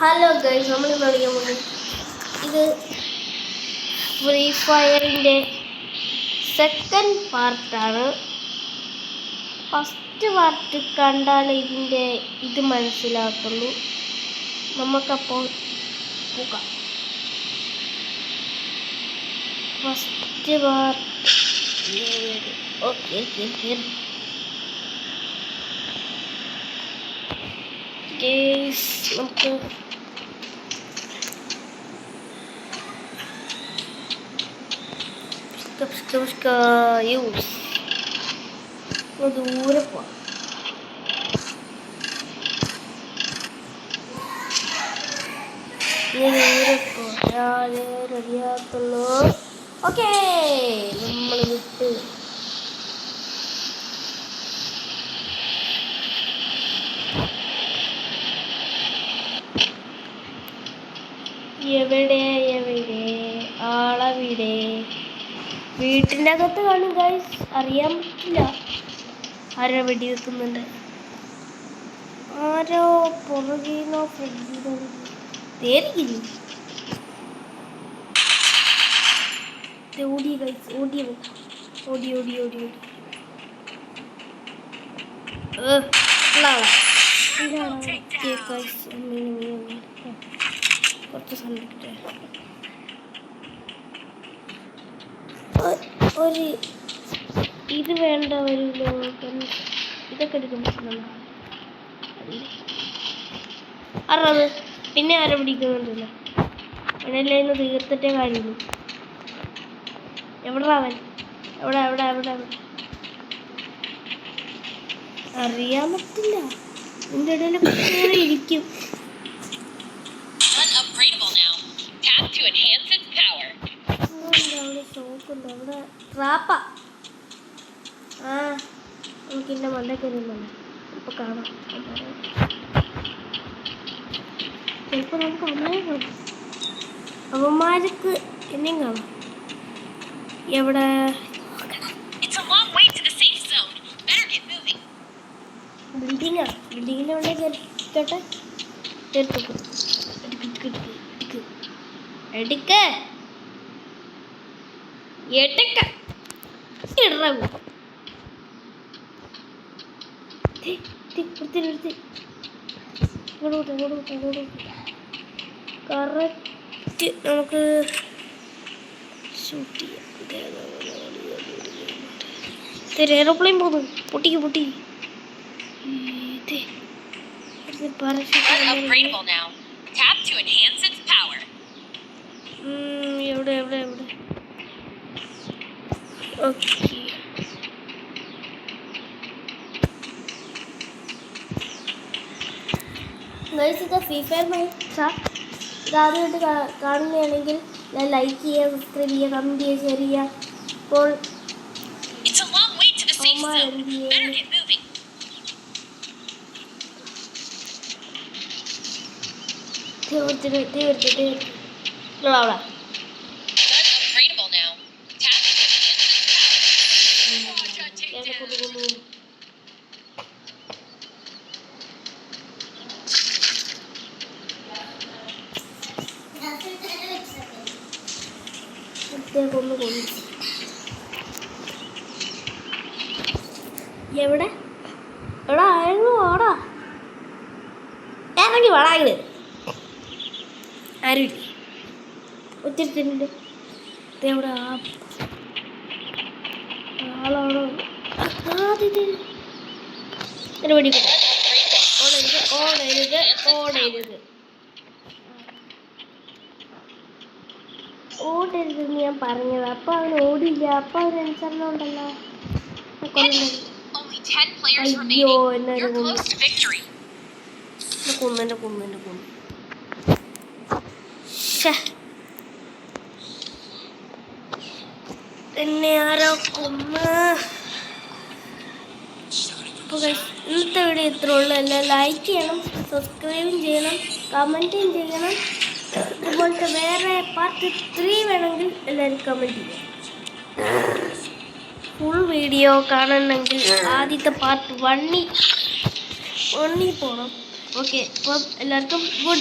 Hello guys, നമ്മൾ കളിക്കാൻ പോകുന്നത് ഇത് ഫ്രീ ഫയറിൻ്റെ സെക്കൻഡ് പാർട്ടാണ്. ഫസ്റ്റ് പാർട്ട് കണ്ടാൽ ഇതിൻ്റെ ഇത് മനസ്സിലാക്കുള്ളൂ. നമുക്കപ്പോൾ പോകാം. ഫസ്റ്റ് പാർട്ട് ഓക്കെ ഗൈസ്, നമുക്ക് ദൂരെ പോവാം. ദൂരെ പോയാലേ റെഡിയാക്കുള്ളൂ. ഓക്കേ, നമ്മൾ വിട്ട് എവിടെ ആളവിടെ? വീട്ടിൻ്റെ അകത്ത് കാണും ഗൈസ്, അറിയാൻ പറ്റില്ല. ആരോ വെടി വെക്കുന്നുണ്ട്, ആരോ പുറകിനോ ഫ്രണ്ടിനോ തേരിക്കില്ല. ഓടി ഗൈസ്, ഓടി കുറച്ച് സണ്ടിട്ട് ഒരു ഇത് വേണ്ട വരുമല്ലോ. ഇതൊക്കെ എടുക്കുമ്പോൾ അറത് പിന്നെ ആരെ പിടിക്കുന്നുണ്ടല്ലോ. അവനല്ലേ ഇന്ന് തീർത്തിട്ടേ കാര്യമുള്ളൂ. എവിടെ അവൻ? എവിടെ അറിയാൻ പറ്റില്ല. ഇതിൻ്റെ ഇടയിൽ കയറി ഇരിക്കും. അവിടെ ട്രാപ്പാ. നമുക്കിൻ്റെ മണ്ടക്കരുന്നല്ലോ. ഇപ്പൊ കാണാം. ചിലപ്പോൾ നമുക്ക് അമ്മയെ കാണാം, അവന്മാർക്ക് എന്നെയും കാണാം. എവിടെ? ബിൽഡിങ്ങിൻ്റെ അവിടെ കേട്ടെ കറക്റ്റ് നമുക്ക് ഷൂട്ട് ചെയ്യാം. എയർപ്ലെയിൻ പോകുന്നു. പൊട്ടിക്ക് എവിടെ ഓക്കെ. ഇത് ഫ്രീ ഫയർ മാച്ചാ. ഇതാദ്യമായിട്ട് കാണുകയാണെങ്കിൽ ലൈക്ക് ചെയ്യുക, സബ്സ്ക്രൈബ് ചെയ്യുക, കമൻറ്റ് ചെയ്യുക, ഷെയർ ചെയ്യുക. ഇപ്പോൾ എവിടെ ആയിരുന്നു? ഓടാ ഇറങ്ങി വളാങ്ങള് ആരും ഒത്തിരി എവിടെ ആളാണോ? ഓടരുതെന്ന് ഞാൻ പറഞ്ഞത്. അപ്പൊ അവൻ ഓടില്ല. അപ്പൊ അവൻ അനുസരണം ഉണ്ടല്ലോ. അയ്യോ, എന്നെ ആരോ കൊന്ന്. ഇന്നത്തെ വീഡിയോ ഇത്ര ഉള്ളൂ. എല്ലാം ലൈക്ക് ചെയ്യണം, സബ്സ്ക്രൈബും ചെയ്യണം, കമൻറ്റും ചെയ്യണം. അതുപോലത്തെ വേറെ പാർട്ട് 3 വേണമെങ്കിൽ എല്ലാവരും കമൻറ്റ് ചെയ്യണം. ഫുൾ വീഡിയോ കാണണമെങ്കിൽ ആദ്യത്തെ പാർട്ട് 1 പോകണം. ഓക്കെ, അപ്പം എല്ലാവർക്കും ഗുഡ്.